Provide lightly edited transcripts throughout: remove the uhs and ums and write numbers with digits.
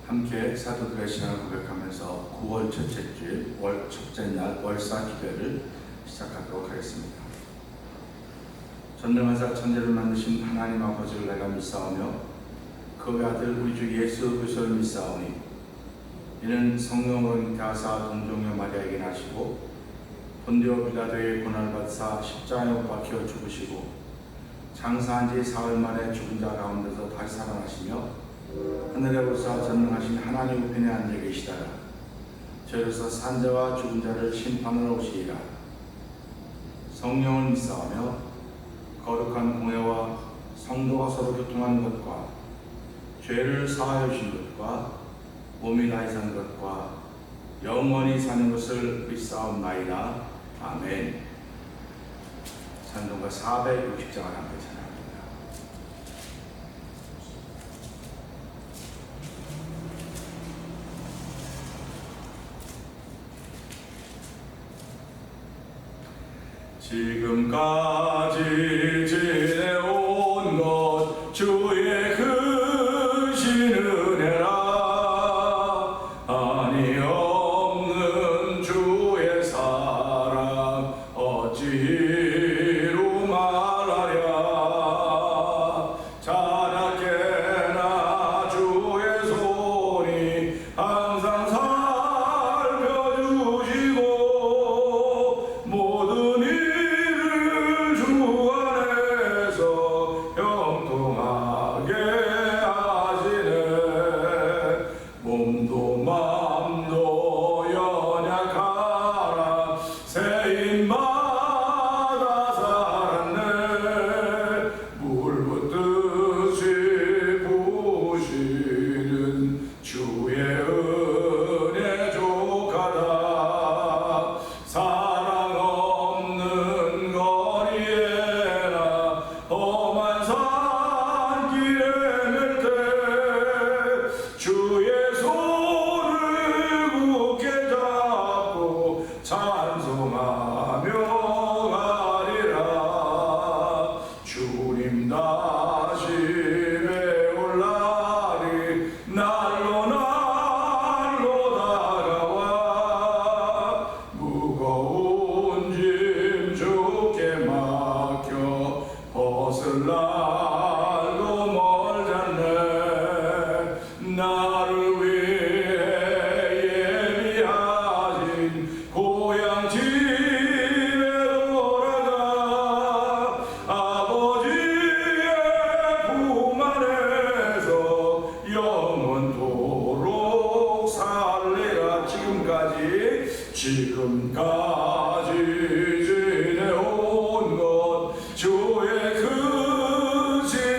함께 사도들의 신앙을 고백하면서 9월 첫째 주일 첫째 날 월사 기도를 시작하도록 하겠습니다. 전능하사 천지를 만드신 하나님 아버지를 내가 믿사오며 그 아들 우리 주 예수 그리스도를 믿사오니 이는 성령으로 잉태하사 동정녀 마리아에게 나시고 본디오 빌라도의 고난을 받사 십자가에 못 박혀 죽으시고 장사한 지 사흘 만에 죽은 자 가운데서 다시 살아나시며 하늘에 오르사 전능하신 하나님 우편에 앉아 계시다가 저로서 산 자와 죽은 자를 심판하러 오시리라. 성령을 믿사오며 거룩한 공회와 성도가 서로 교통하는 것과 죄를 사하여 주신 것과 몸이 다시 산 것과 영원히 사는 것을 믿사옵나이다. 아멘. 찬송가 460장을 함께 찬양합니다. 지금까지 지내온 것 주의 크신 은혜라. 아니 없는 주의 사랑 어찌로 말하랴. 자나깨나 주의 손이 항상 살펴주시고 모든 지금까지 지내온 것 주의 크신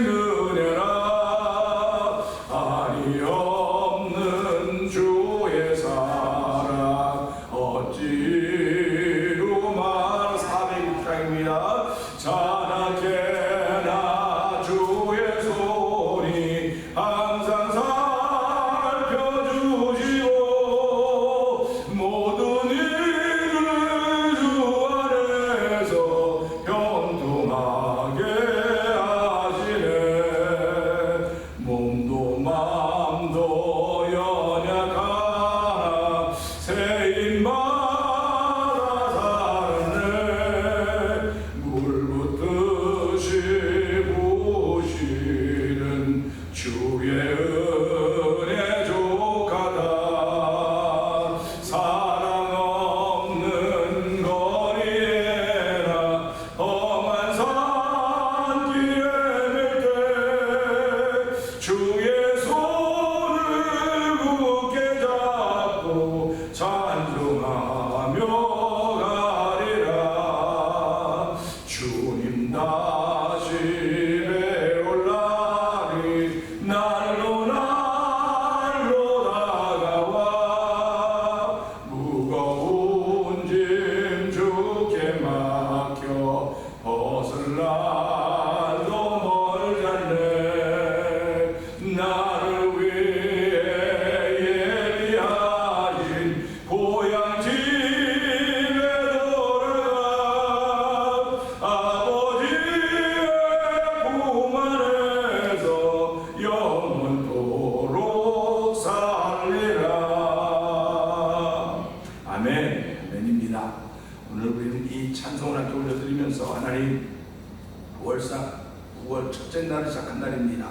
9월 첫째 날을 시작한 날입니다.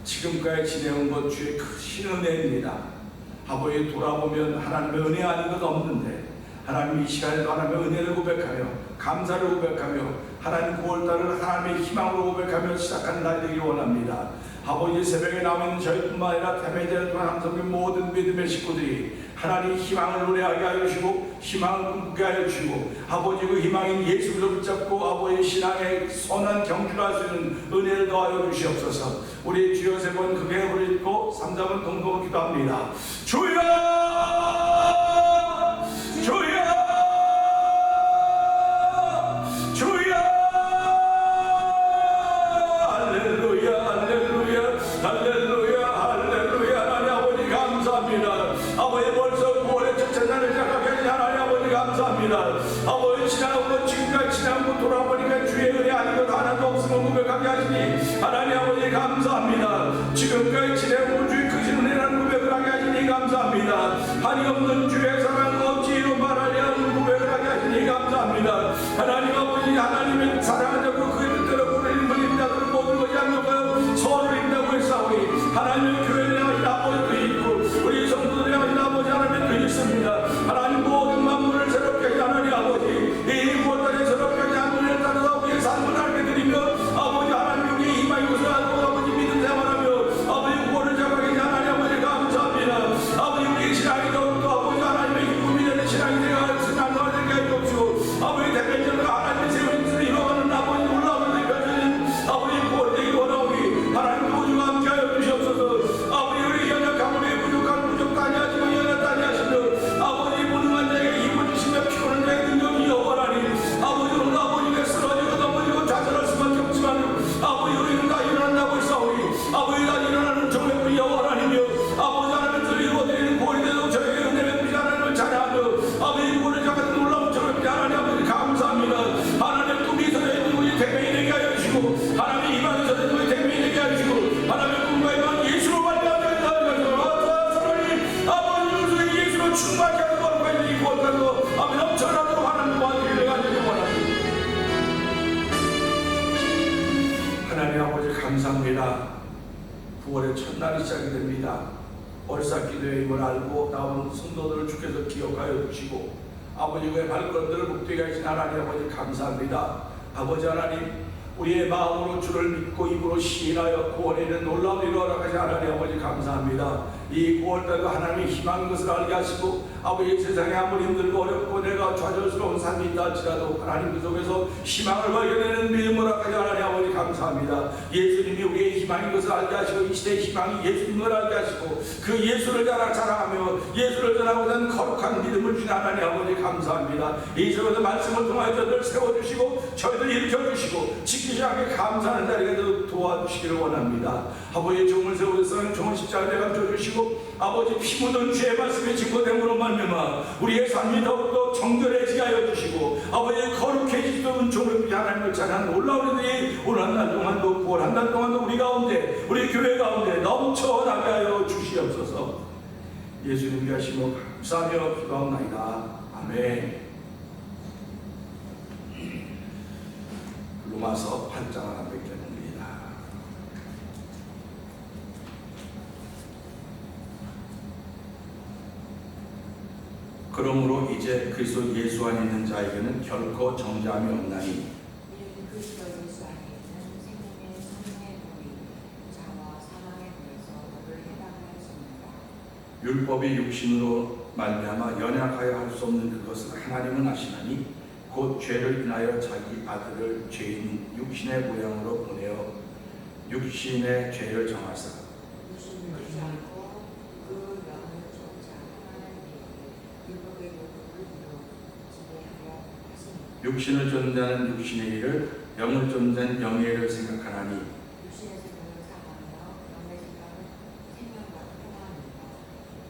지금까지 지내온 것 주의 크신 은혜입니다. 아버지 돌아보면 하나님의 은혜 아닌 것 없는데 하나님 이 시간에도 하나님의 은혜를 고백하며 감사를 고백하며 하나님 9월달을 하나님의 희망으로 고백하며 시작하는 날 되기를 원합니다. 아버지 새벽에 나오는 저희뿐만 아니라 태매제를 통한 함성된 모든 믿음의 식구들이 하나님 희망을 노래하게 하여 주시고 희망을 꿈꾸게 하여 주시고 아버지 그 희망인 예수를 붙잡고 아버지의 신앙의 선한 경주를 할 수 있는 은혜를 더하여 주시옵소서. 우리 주여 세 번 크게 부르고 3-4번 동동으로 기도합니다. 주여 주여 주여 할렐루야 할렐루야 할렐루야 할렐루야. 하나님 아버지 감사합니다. 아버지 벌써 9월의 첫째 날을 시작하게 하신 하나님 아버지 감사합니다. 아버지 지나온 것 지금까지 지나온 것 돌아보니까 주의 은혜 아닌 것 하나도 없음을 고백하게 하시니 하나님 아버지 감사합니다. 지금까지 지내온 것 주의 크신 은혜라는 고백을 하게 하시니 감사합니다. 한이 없는 주의 사랑 없지로 말하려 하는 고백을 하게 하시니 감사합니다. 하나님 아버지 하나님의 사랑하자고 그 뜻대로 보내는 분인 자들을 모든 것이 양육하여 서로 인다고 했사오니 하나님의 교회를 향하신 아버지도 있고 우리 성도들을 향하신 아버지 하나님도 있습니다. 하나님 모든 만물을 새롭게 하신 하나님 아버지 이 무엇들에 새롭게 하신 하나님을 따라서 우리의 삶을 알게 드리며 아버지 하나님 우리의 희망이 것을 알고 아버지 믿음 생활하며 아버지 구원을 잡아게 하신 하나님 아버지 감사합니다. 아버지 우리의 신앙이 더욱더 아버지 하나님의 기쁨이 되는 신앙이 되어 신앙을 되게 하여 주시고 아버지 대변적으로 하나님의 세운 뜻을 이루어가는 아버지 놀라운 대변적인 아버지 구원 되기 원하오니 하나님 우주와 함께 하여 주시옵소서. 아버지 우리 연약함 우리의 부족함 부족도 아니하지만 연약도 아니하시며 아버지 무능한 자에게 힘을 주시며 피곤한 자에게 능력이 여호와라니 아버지 오늘 아버지가 쓰러지고 넘어지고 좌절할 수밖에 없지만 아버지 우리는 다 일어난다고 했사오니 아버지 다 일어나는 정력분이 여호와라니며 아버지 하나님을 이루어드리는 구원이 되도록 저에게 은혜 베푸시 하나님을 찬양하며 아버지 구원을 잡아서 놀라운 정력분이 하나님 아버지 감사합니다. 하나님 또 미소에 있는 우리 대명이 되게 하여 주시고 하나님 희망이 서는 우리 대명이 되게 하여 주시고 하나님의 꿈과 희망 예수로 말미암아 아버지 예수로 충만케 하는 것과 이 구원까지도 아버지 넘쳐나도록 하나님 도와주기를 간절히 원합니다. 하나님 아버지 감사합니다. 9월의 첫날이 시작이 됩니다. 월사 기도의 힘을 알고 나온 성도들을 주께서 기억하여 주시고 아버지 의 발걸음들을 복되게 하신 하나님 아버지 감사합니다. 아버지 하나님 우리의 마음으로 주를 믿고 입으로 시인하여 구원에 이르는 놀라운 일을 허락하신 하나님 아버지 감사합니다. 이 9월달도 하나님의 희망인 것을 알게 하시고 아버지 세상에 아무리 힘들고 어렵고 내가 좌절스러운 삶이 있다 할지라도 하나님 그 속에서 희망을 발견하는 믿음을 허락하신 하나님 아버지 감사합니다. 예수님이 우리의 희망인 것을 알게 하시고 이 시대의 희망이 예수님을 알게 하시고 그 예수를 자랑하며 예수를 전하고 있는 거룩한 믿음을 주신 하나님 아버지 감사합니다. 이 저희들 말씀을 통하여 저희들 세워주시고 저희들 일으켜주시고 지키지 않게 감사하는 자리가 되도록 도와주시기를 원합니다. 아버지의 종을 세우셔서 종을 십자가에 감춰주시고 아버지 피 묻은 주의 말씀이 증거됨으로 말미암아 우리의 삶이 더욱더 정결해지게 하여 주시고 아버지 거룩해지던 종을 하나님을 찬양하는 놀라운 일들이 오늘 한 달 동안도 9월 한 달 동안도 우리 가운데 우리 교회 가운데 넘쳐나게 하여 주시옵소서. 예수님 위하시며 감사하며 기도하옵나이다. 아멘. 로마서 8장 하나 뵙겠습니다. 그러므로 이제 그리스도 예수 안에 있는 자에게는 결코 정죄함이 없나니 그리스도 예수 안에 있는 생명의 성령의 도리 자와 사망의 도에서 너를 해방하였습니다. 율법이 육신으로 말미암아 연약하여 할 수 없는 그것을 하나님은 아시나니 곧 죄를 인하여 자기 아들을 죄인 육신의 모양으로 보내어 육신의 죄를 정하사 육신을 믿지 않고 그 영을 쫓아 하나님의 율법의 요구를 이루어 지배하려 하시니 육신을 쫓는 자는 육신의 일을 영을 쫓는 자는 영의 일을 생각하나니 육신의 생각을 사랑하며 영의 생각은 생명과 평안입니다.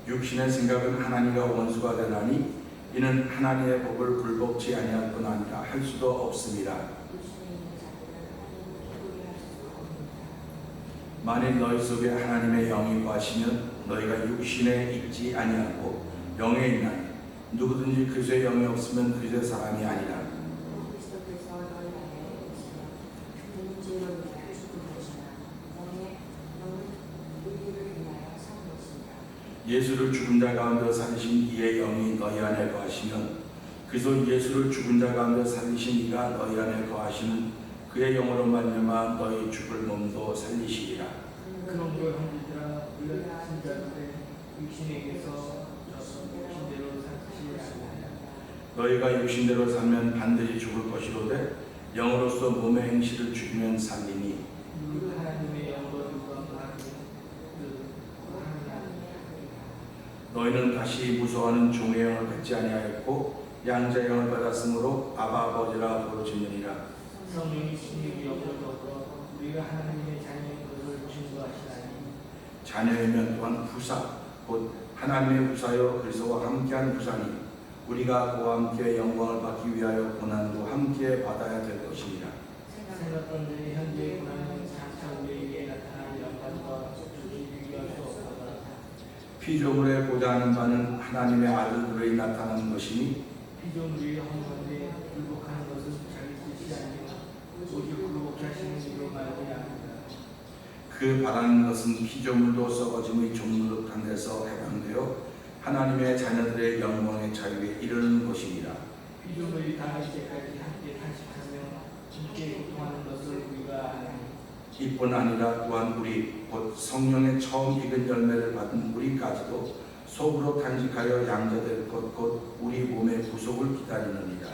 육신의 생각은 하나님과 원수가 되나니 이는 하나님의 법을 불복치 아니할 뿐 아니라 할 수도 없습니다. 육신에 있는 자들은 하나님을 기쁘게 할 수가 없습니다. 만일 너희 속에 하나님의 영이 거하시면 너희가 육신에 있지 아니하고 영에 있나니 누구든지 그리스도의 영이 없으면 그리스도의 사람이 아니라. 그리스도께서 너희 안에 계시면 누구든지 예수를 죽은 자 가운데 살리신 이의 영이 너희 안에 거하시면 그래서 예수를 죽은 자 가운데 살리신 이가 너희 안에 거하시는 그의 영으로 말미암아 너희 죽을 몸도 살리시리라. 그놈도 형제들아 우리가 진자들의 육신에게서 육신대로 살지 아니하냐. 너희가 육신대로 살면 반드시 죽을 것이로되 영으로서 몸의 행실을 죽이면 살리니 그 하나님의 영으로 유감하는 너희는 다시 무서워하는 종의 영을 받지 아니하였고 양자의 영을 받았으므로 아바 아버지라 부르짖느니라. 성령이 신의 영을 더불어 우리가 하나님의 자녀인 것을 증거하시나니 자녀이면 또한 후사 곧 하나님의 후사여 그리스도와 함께한 후사니 우리가 그와 함께 영광을 받기 위하여 고난도 함께 받아야 될 것이니라. 생각건대 현재의 고난은 장차 우리에게 나타난 영광과 주기 비교할 수 없도다. 피조물에 보좌하는 바는 하나님의 아들들이 나타나는 것이니 피조물이 허물건데 굴복하는 것은 자기 뜻이 아니요 오직 굴복케 하시는 이로 말미암으리라. 그 바라는 것은 피조물도 썩어짐의 종로릇한 데서 해방되어 하나님의 자녀들의 영광의 자유에 이르는 것이니라. 피조물이 다 이제까지 함께 탄식하며 함께 고통하는 것을 우리가 아나니 이뿐 아니라 또한 우리 곧 성령의 처음 익은 열매를 받은 우리까지도 속으로 탄식하여 양자될 것 곧 우리 몸의 구속을 기다리느니라.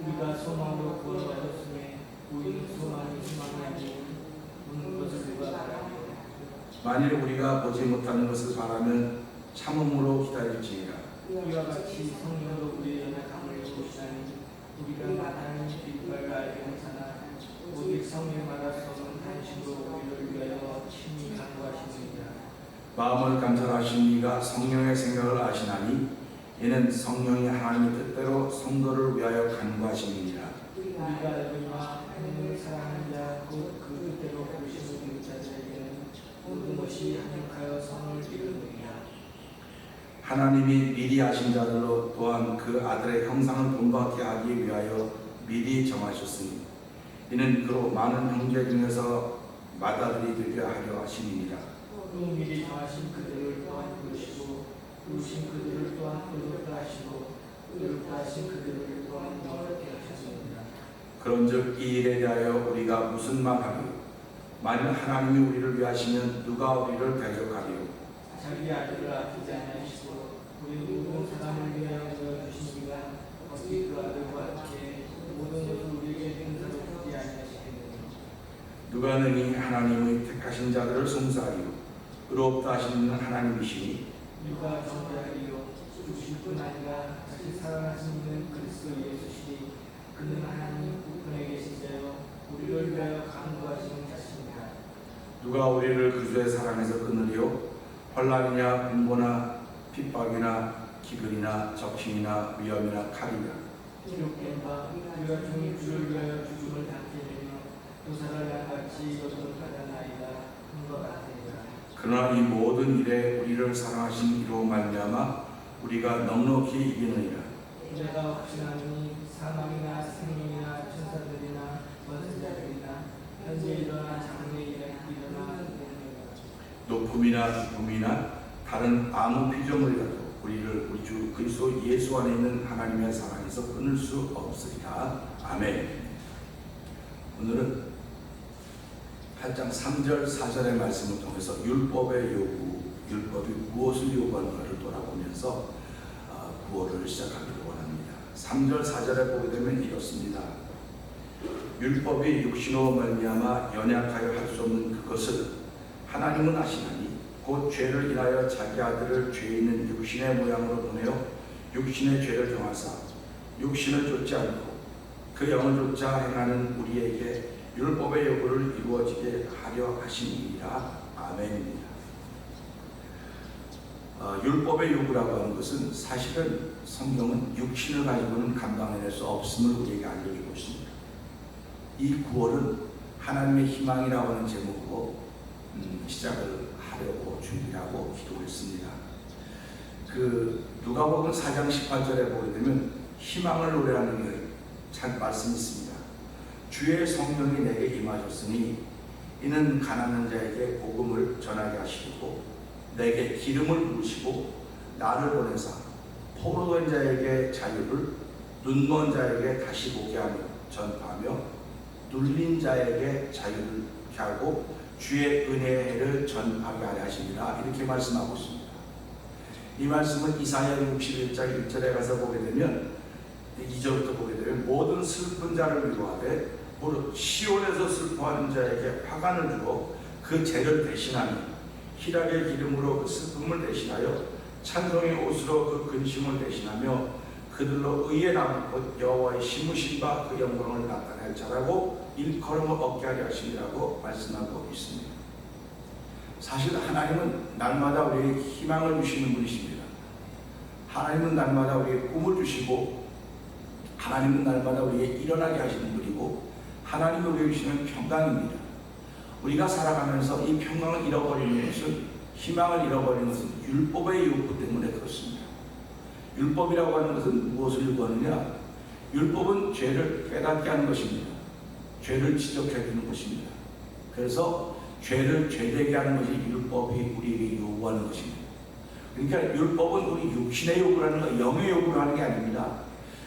우리가 소망으로 구원받았음에 우리는 소망이 희망이 아니고 우는 것을 누가 바라며 만일 우리가 보지 못하는 것을 바라면 참음으로 기다릴지니라. 이와 같이 성령으로 우리의 연약함을 이루시나니 우리가 나타나는 빛발과 알게 하사나 오직 성령마다 썩은 탄식으로 우리를 위하여 친히 간구하시느니라. 마음을 감찰하신 이가 성령의 생각을 아시나니 이는 성령이 하나님의 뜻대로 성도를 위하여 간구하심이니라. 우리가 알거니와 하나님을 사랑하는 자 곧 그 뜻대로 부르시는 자들에게는 모든 것이 합력하여 선을 이루느니라. 하나님이 미리 아신 자들로 또한 그 아들의 형상을 본받게 하기 위하여 미리 정하셨으니 이는 그로 많은 형제 중에서 맏아들이 되게 하려 하심이니라. 또 미리 정하신 그들을 또한 부르시고 부르신 그들을 또한 의롭다 하시고 의롭다 하신 그들을 또한 영원하게 하셨습니다. 그런즉 이 일에 대하여 우리가 무슨 말하리요? 만일 하나님이 우리를 위하시면 누가 우리를 대적하리요? 자기 아들을 아끼지 아니하시고 우리 모든 사람을 위하여 주신 이가 어찌 그 아들과 함께 모든 것을 우리에게 은사로 주지 아니하시겠느냐. 누가 능히 하나님의 택하신 자들을 송사하리요? 의롭다 하시는 하나님이시니 누가 정죄하리요. 주실 뿐 아니라 다시 살아나신 이는 그리스도 예수시니 그는 하나님 우편에 계신 자요 우리를 위하여 간구하시는 자십니다. 누가 우리를 그리스도의 사랑에서 끊으리요? 환난이냐 분고나 핍박이나 기근이나 적신이나 위험이나 칼이냐. 기록된 바 우리가 종이 주를 위하여 죽음을 당케 되며 도사를 양같이 여정을 받았나이다 한것 같으니라. 그러나 이 모든 일에 우리를 사랑하신 이로 말미암아 우리가 넉넉히 이기느니라. 내가 확신하니 사망이나 생명이나 천사들이나 권세자들이나 현재 일어나 장래 일어나 높음이나 깊음이나 다른 아무 피조물이라도 우리를 우리 주 그리스도 예수 안에 있는 하나님의 사랑에서 끊을 수 없으리라. 아멘. 오늘은 8장 3절 4절의 말씀을 통해서 율법의 요구, 율법이 무엇을 요구하는가를 돌아보면서 구호를 시작하기를 원합니다. 3절 4절에 보게 되면 이렇습니다. 율법이 육신으로 말미암아 연약하여 할 수 없는 그것을 하나님은 아시나니 곧 죄를 인하여 자기 아들을 죄 있는 육신의 모양으로 보내어 육신의 죄를 정하사 육신을 좇지 않고 그 영을 좇아 행하는 우리에게 율법의 요구를 이루어지게 하려 하심이니라. 아멘입니다. 율법의 요구라고 하는 것은 사실은 성경은 육신을 가지고는 감당해낼 수 없음을 우리에게 알려주고 있습니다. 이 구월은 하나님의 희망이라고 하는 제목으로 시작을 하려고 준비하고 기도했습니다. 누가복음 4장 18절에 보게 되면 희망을 노래하는 말씀이 있습니다. 주의 성령이 내게 임하셨으니 이는 가난한 자에게 복음을 전하게 하시고 내게 기름을 부으시고 나를 보내사 포로된 자에게 자유를, 눈먼 자에게 다시 보게 하며 전파하며 눌린 자에게 자유를 하고 주의 은혜의 해를 전하게 하려 하시니라. 이렇게 말씀하고 있습니다. 이 말씀은 이사야 61장 1절에 가서 보게 되면 2절부터 보게 되면 모든 슬픈 자를 위로하되 무릇 시온에서 슬퍼하는 자에게 화관을 주어 그 죄를 대신하며 희락의 기름으로 그 슬픔을 대신하여 찬송의 옷으로 그 근심을 대신하며 그들로 의의 나무 곧 여호와의 심으신 바 그 영광을 나타낼 자라고 일컬음을 얻게 하려 하심이라고 말씀하고 있습니다. 사실 하나님은 날마다 우리에게 희망을 주시는 분이십니다. 하나님은 날마다 우리에게 꿈을 주시고 하나님은 날마다 우리에게 일어나게 하시는 분이고 하나님이 우리에게 주시는 평강입니다. 우리가 살아가면서 이 평강을 잃어버리는 것은, 희망을 잃어버리는 것은 율법의 요구 때문에 그렇습니다. 율법이라고 하는 것은 무엇을 요구하느냐? 율법은 죄를 깨닫게 하는 것입니다. 죄를 지적해 주는 것입니다. 그래서 죄를 죄되게 하는 것이 율법이 우리에게 요구하는 것입니다. 그러니까 율법은 우리 육신의 요구를 하는 거, 영의 요구를 하는 게 아닙니다.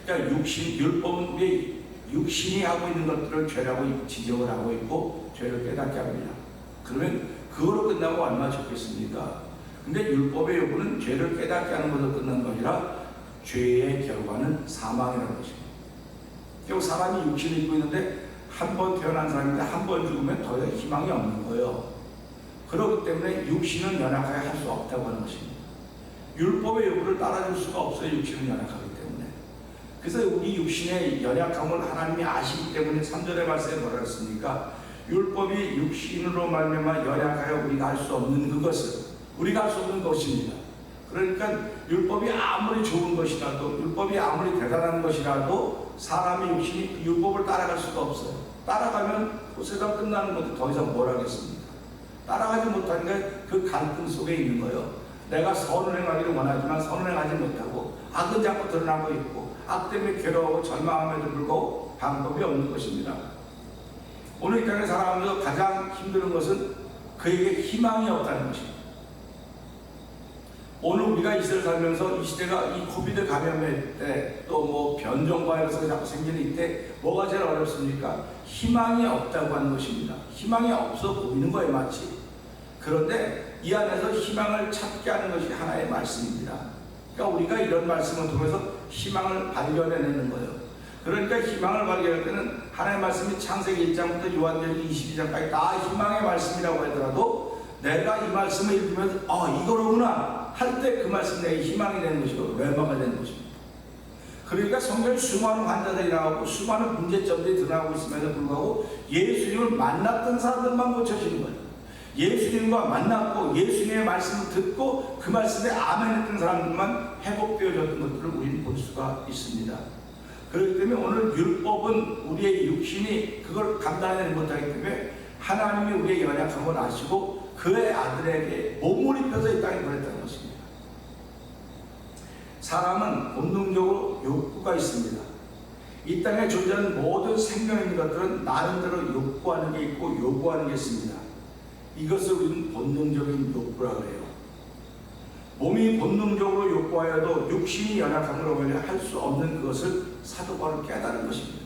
그러니까 율법은 우리 육신이 하고 있는 것들을 죄라고 지적을 하고 있고 죄를 깨닫게 합니다. 그러면 그거로 끝나고 얼마나 좋겠습니까? 근데 율법의 요구는 죄를 깨닫게 하는 것으로 끝난 것이라 죄의 결과는 사망이라는 것입니다. 결국 사람이 육신을 입고 있는데 한 번 태어난 사람인데 한 번 죽으면 더 이상 희망이 없는 거예요. 그렇기 때문에 육신은 연약하게 할 수 없다고 하는 것입니다. 율법의 요구를 따라줄 수가 없어요. 육신은 연약하기 때문에. 그래서 우리 육신의 연약함을 하나님이 아시기 때문에 3절의 말씀에 뭐라 했습니까? 율법이 육신으로 말미암아 연약하여 우리가 할 수 없는 그것을 우리가 할 수 없는 것입니다. 그러니까 율법이 아무리 좋은 것이라도, 율법이 아무리 대단한 것이라도 사람의 육신이 율법을 따라갈 수가 없어요. 따라가면 세상 끝나는 것도 더 이상 뭘 하겠습니까? 따라가지 못하니까 그 갈등 속에 있는 거예요. 내가 선을 행하기를 원하지만 선을 행하지 못하고 악은 자꾸 드러나고 있고 악 때문에 괴로워하고 절망함에도 불구하고 방법이 없는 것입니다. 오늘 이 땅에 살아가면서 가장 힘든 것은 그에게 희망이 없다는 것입니다. 오늘 우리가 이 시대를 살면서 이 시대가 이 코비드 감염의 때 또 뭐 변종 바이러스가 자꾸 생기는 이때 뭐가 제일 어렵습니까? 희망이 없다고 하는 것입니다. 희망이 없어 보이는 거예요, 마치. 그런데 이 안에서 희망을 찾게 하는 것이 하나의 말씀입니다. 그러니까 우리가 이런 말씀을 통해서 희망을 발견해내는 거예요. 그러니까 희망을 발견할 때는 하나님의 말씀이 창세기 1장부터 요한계시록 22장까지 다 희망의 말씀이라고 하더라도 내가 이 말씀을 읽으면서 이거로구나 할 때 그 말씀이 내게 희망이 되는 것이고 외마가 되는 것입니다. 그러니까 성경에 수많은 환자들이 나오고 수많은 문제점들이 드러나고 있음에도 불구하고 예수님을 만났던 사람들만 고쳐지는 거예요. 예수님과 만났고 예수님의 말씀을 듣고 그 말씀에 아멘했던 사람들만 회복되어졌던 것들을 우리는 볼 수가 있습니다. 그렇기 때문에 오늘 율법은 우리의 육신이 그걸 감당하지 못하기 때문에 하나님이 우리의 연약함을 아시고 그의 아들에게 몸을 입혀서 이 땅에 보냈다는 것입니다. 사람은 본능적으로 욕구가 있습니다. 이 땅에 존재하는 모든 생명 있는 것들은 나름대로 욕구하는 게 있고 요구하는 게 있습니다. 이것을 우리는 본능적인 욕구라고 해요. 몸이 본능적으로 욕구하여도 육신이 연약함으로 할 수 없는 그것을 사도 바울은 깨달은 것입니다.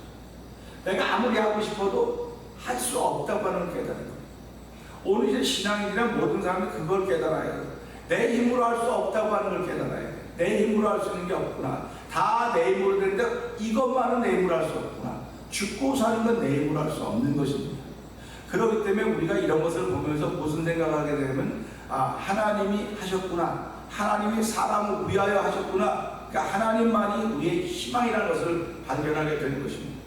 내가 아무리 하고 싶어도 할 수 없다고 하는 걸 깨달은 거예요. 오늘 이제 신앙인이란 모든 사람이 그걸 깨달아야 돼요. 내 힘으로 할 수 없다고 하는 걸 깨달아야 돼요. 내 힘으로 할 수 있는 게 없구나. 다 내 힘으로 되는데 이것만은 내 힘으로 할 수 없구나. 죽고 사는 건 내 힘으로 할 수 없는 것입니다. 그렇기 때문에 우리가 이런 것을 보면서 무슨 생각을 하게 되면 하나님이 하셨구나. 하나님이 사람을 위하여 하셨구나. 그러니까 하나님만이 우리의 희망이라는 것을 발견하게 되는 것입니다.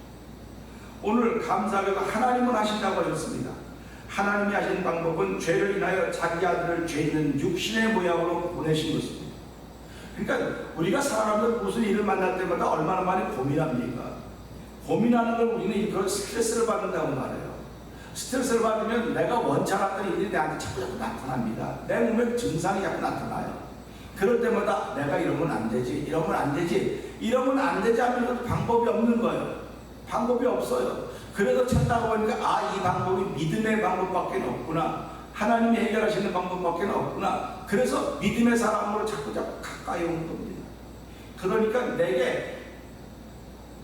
오늘 감사하게도 하나님은 하신다고 하셨습니다. 하나님이 하신 방법은 죄를 인하여 자기 아들을 죄 있는 육신의 모양으로 보내신 것입니다. 그러니까 우리가 살아가면서 무슨 일을 만날 때마다 얼마나 많이 고민합니까? 고민하는 걸 우리는 그런 스트레스를 받는다고 말해요. 스트레스를 받으면 내가 원치 않았던 일이 내한테 자꾸 나타납니다. 내 몸에 증상이 자꾸 나타나요. 그럴 때마다 내가 이러면 안 되지, 이러면 안 되지, 이러면 안 되지 하면서도 방법이 없는 거예요. 방법이 없어요. 그래서 찾다가 보니까 이 방법이 믿음의 방법밖에 없구나. 하나님이 해결하시는 방법밖에 없구나. 그래서 믿음의 사람으로 자꾸 가까이 오는 겁니다. 그러니까 내게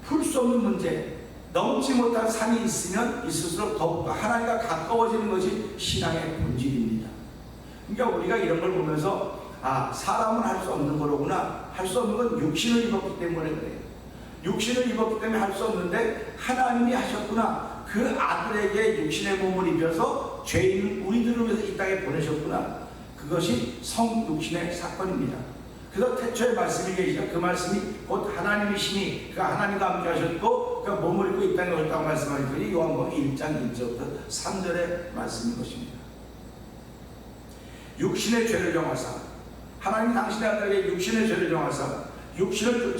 풀 수 없는 문제, 넘지 못한 산이 있으면 있을수록 더욱 하나님과 가까워지는 것이 신앙의 본질입니다. 그러니까 우리가 이런 걸 보면서 사람은 할 수 없는 거로구나. 할 수 없는 건 육신을 입었기 때문에 그래요. 육신을 입었기 때문에 할 수 없는데 하나님이 하셨구나. 그 아들에게 육신의 몸을 입혀서 죄인 우리들을 위해서 이 땅에 보내셨구나. 그것이 성육신의 사건입니다. 그래서 태초에 말씀이 계시죠. 그 말씀이 곧 하나님이시니 그 하나님과 함께 하셨고 그 몸을 입고 이 땅에 오셨다고 말씀하셨더니 요한복음 1장 1절부터 3절의 말씀인 것입니다. 육신의 죄를 정하사 하나님 당신의 아들에게 육신의 죄를 정하사 육신을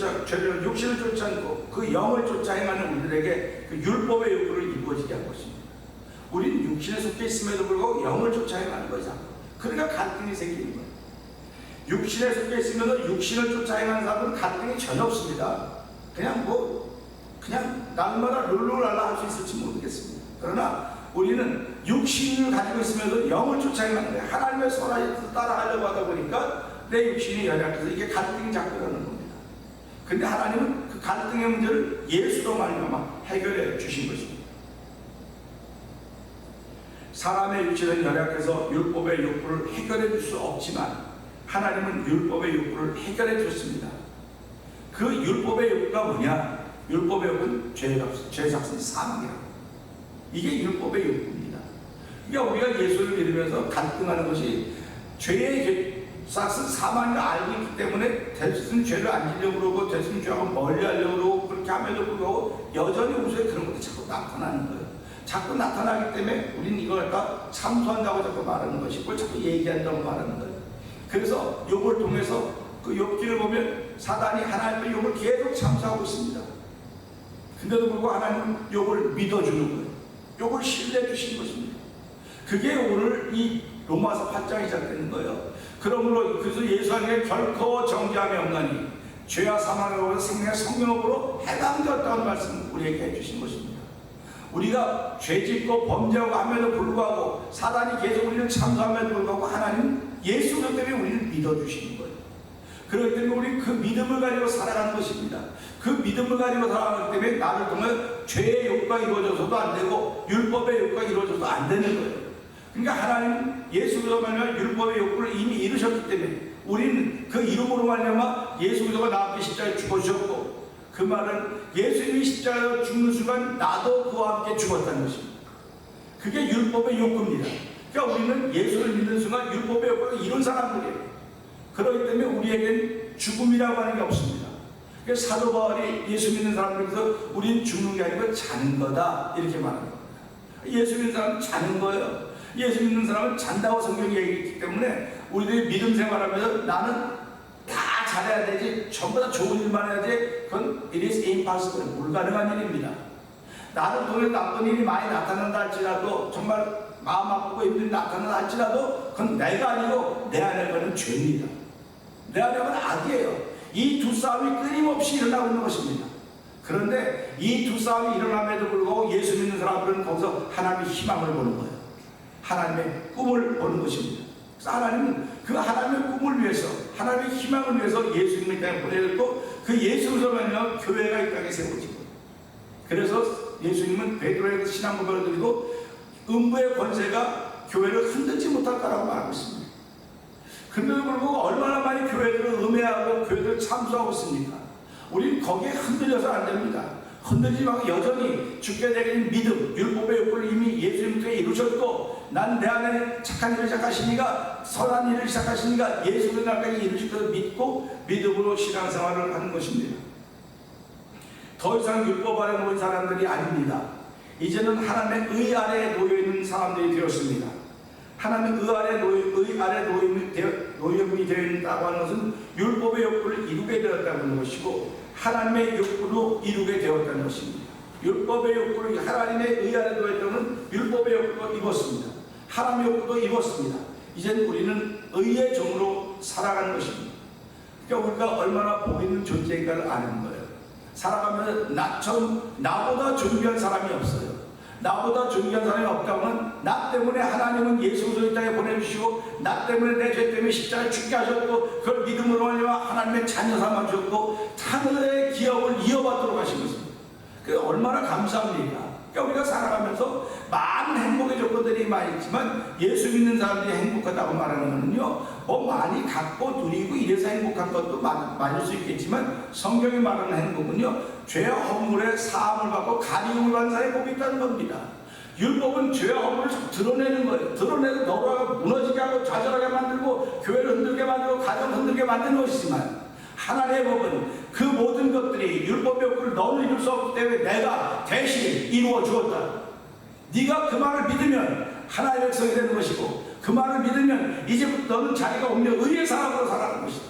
쫓지 않고 그 영을 쫓아 행하는 우리들에게 그 율법의 욕구를 이루어지게 한 것입니다. 우리는 육신에 속해 있음에도 불구하고 영을 쫓아 행하는 거죠. 그러니까 갈등이 생기는 거예요. 육신에 속해 있으면 육신을 쫓아 행하는 사람은 갈등이 전혀 없습니다. 그냥 날마다 룰루랄라 할 수 있을지 모르겠습니다. 그러나 우리는 육신을 가지고 있으면서 영을 쫓아 행하는 거예요. 하나님의 선하심을 따라하려고 하다 보니까 내 육신이 연약해서 이게 갈등이 자꾸 일어나는 겁니다. 근데 하나님은 그 갈등의 문제를 예수로 말미암아 해결해 주신 것입니다. 사람의 육신은 연약해서 율법의 욕구를 해결해 줄 수 없지만 하나님은 율법의 욕구를 해결해 줬습니다. 그 율법의 욕구가 뭐냐? 율법의 욕구는 죄의 삭은 사망이라고. 이게 율법의 욕구입니다. 그러니까 우리가 예수를 믿으면서 갈등하는 것이 죄의 삭은 사망을 알고 있기 때문에 됐으면 죄를 안 지려고 그러고 됐으면 죄하고 멀리 하려고 그러고 그렇게 함에도 불구하고 여전히 우리의 그런 것도 자꾸 나타나는 거예요. 자꾸 나타나기 때문에 우리는 이걸 갖다 참소한다고 자꾸 말하는 것이고 자꾸 얘기한다고 말하는 거예요. 그래서 욥을 통해서 그 욥기를 보면 사단이 하나님의 욥을 계속 참소하고 있습니다. 근데도 불구하고 하나님은 욥을 믿어주는 거예요. 욥을 신뢰해 주신 것입니다. 그게 오늘 이 로마서 8장이 시작되는 거예요. 그러므로 그래서 예수 안에 결코 정죄함이 없나니 죄와 사망으로 생명의 성령으로 해방되었다는 말씀을 우리에게 해주신 것입니다. 우리가 죄짓고 범죄하고 함에도 불구하고 사단이 계속 우리를 참소함에도 불구하고 하나님 예수 때문에 우리를 믿어주시는 거예요. 그렇기 때문에 우리 그 믿음을 가지고 살아가는 것입니다. 그 믿음을 가지고 살아가기 때문에 나를 통해 죄의 욕구가 이루어져서도 안 되고 율법의 욕구가 이루어져도 안 되는 거예요. 그러니까 하나님 예수 그리스도로 말미암아 율법의 욕구를 이미 이루셨기 때문에 우리는 그 이름으로 말미암아 예수 그리스도가 나와 함께 십자가에 죽으셨고 그 말은 예수님이 십자가에 죽는 순간 나도 그와 함께 죽었다는 것입니다. 그게 율법의 욕구입니다. 그러니까 우리는 예수를 믿는 순간 율법의 욕구를 이룬 사람들이에요. 그렇기 때문에 우리에겐 죽음이라고 하는 게 없습니다. 그래서 사도 바울이 예수 믿는 사람들에서 우리는 죽는 게 아니고 자는 거다 이렇게 말하는 겁니다. 예수 믿는 사람은 자는 거예요. 예수 믿는 사람은 잔다고 성경이 얘기했기 때문에 우리들이 믿음 생활하면서 나는 다 잘해야 되지 전부 다 좋은 일만 해야지 그건 it is impossible 불가능한 일입니다. 나를 통해 나쁜 일이 많이 나타난다 할지라도 정말 마음 아프고 힘든 일이 나타난다 할지라도 그건 내가 아니고 내 안에 거는 죄입니다. 내 안에 거는 악이에요. 이 두 싸움이 끊임없이 일어나고 있는 것입니다. 그런데 이 두 싸움이 일어남에도 불구하고 예수 믿는 사람들은 거기서 하나님의 희망을 보는 거예요. 하나님의 꿈을 보는 것입니다. 그래서 하나님은 그 하나님의 꿈을 위해서 하나님의 희망을 위해서 예수님을 이 땅에 보내셨고 그 예수로 말미암아 교회가 이 땅에 세워지고 그래서 예수님은 베드로에게 신앙 고백을 드리고 음부의 권세가 교회를 흔들지 못할 거라고 말하고 있습니다. 그런데도 불구하고 얼마나 많이 교회들을 음해하고 교회들을 참소하고 있습니까? 우리는 거기에 흔들려서 안 됩니다. 흔들지 말고 여전히 주께 내린 믿음, 율법의 욕구를 이미 예수님 통해 이루셨고 난 내 안에 착한 일을 시작하시니까 선한 일을 시작하시니까 예수를 나까지 이루실 것을 믿고 믿음으로 신앙생활을 하는 것입니다. 더 이상 율법 아래 놓인 사람들이 아닙니다. 이제는 하나님의 의 아래에 놓여있는 사람들이 되었습니다. 하나님의 의 아래 노임이 되어 있다고 하는 것은 율법의 욕구를 이루게 되었다는 하는 것이고 하나님의 욕구로 이루게 되었다는 것입니다. 율법의 욕구를 하나님의 의 아래 놓였다는 것은 율법의 욕구도 입었습니다. 하나님의 욕구도 입었습니다. 이제는 우리는 의의 종으로 살아가는 것입니다. 그러니까 우리가 얼마나 복 있는 존재인가를 아는 거예요. 살아가면서 나보다 존귀한 사람이 없어요. 나보다 존귀한 사람이 없다면 나 때문에 하나님은 예수 그리스도를 이 땅에 보내주시고 나 때문에 내 죄 때문에 십자가에 죽게 하셨고 그걸 믿음으로 말미암아 하나님의 자녀 삼아주셨고 하늘의 기업을 이어받도록 하신 것입니다. 그게 얼마나 감사합니까? 그러니까 우리가 살아가면서 많은 행복의 조건들이 많이 있지만 예수 믿는 사람들이 행복하다고 말하는 것은요, 뭐 많이 갖고 누리고 이래서 행복한 것도 많을 수 있겠지만 성경이 말하는 행복은요, 죄와 허물의 사함을 받고 가리움을 받는 사람의 복이 있다는 겁니다. 율법은 죄와 허물을 드러내는 거예요. 드러내서 너가 무너지게 하고 좌절하게 만들고 교회를 흔들게 만들고 가정 흔들게 만드는 것이지만 하나님의 법은 그 모든 것들이 율법의 욕구를 너는 이룰 수 없기 때문에 내가 대신 이루어 주었다. 네가 그 말을 믿으면 하나님의 백성이 되는 것이고 그 말을 믿으면 이제부터 너는 자기가 없는 의의 사람으로 살아가는 것이다.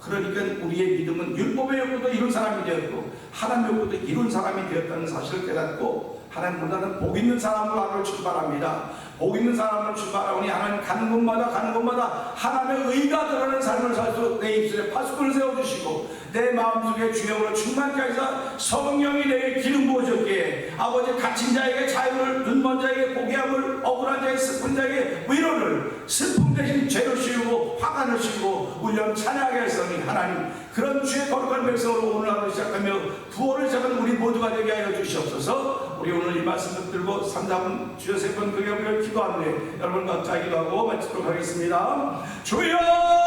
그러니까 우리의 믿음은 율법의 욕구도 이룬 사람이 되었고 하나님의 욕구도 이룬 사람이 되었다는 사실을 깨닫고 하나님보다는 복 있는 사람으로 하루를 출발합니다. 복 있는 사람으로 출발하오니 하나님 가는 곳마다 하나님의 의가 드러나는 삶을 살수 내 입술에 파수꾼을 세워주시고 내 마음속에 주역으로 충만케 하시사 성령이 내게 기름 부어줬기에 아버지 갇힌 자에게 자유를, 눈먼 자에게 포기함을, 억울한 자에게 슬픈 자에게 위로를, 슬픔 대신 죄를 씌우고 화관을 씌우고 울려 찬양하게 하시니 하나님 그런 주의 거룩한 백성으로 오늘 하루 시작하며 구원을 시작한 우리 모두가 되게 하여 주시옵소서. 우리 오늘 이 말씀을 들고 3, 4분 주여 3번 그게 우리를 기도하는데 여러분 각자 기도하고 마치도록 하겠습니다. 주여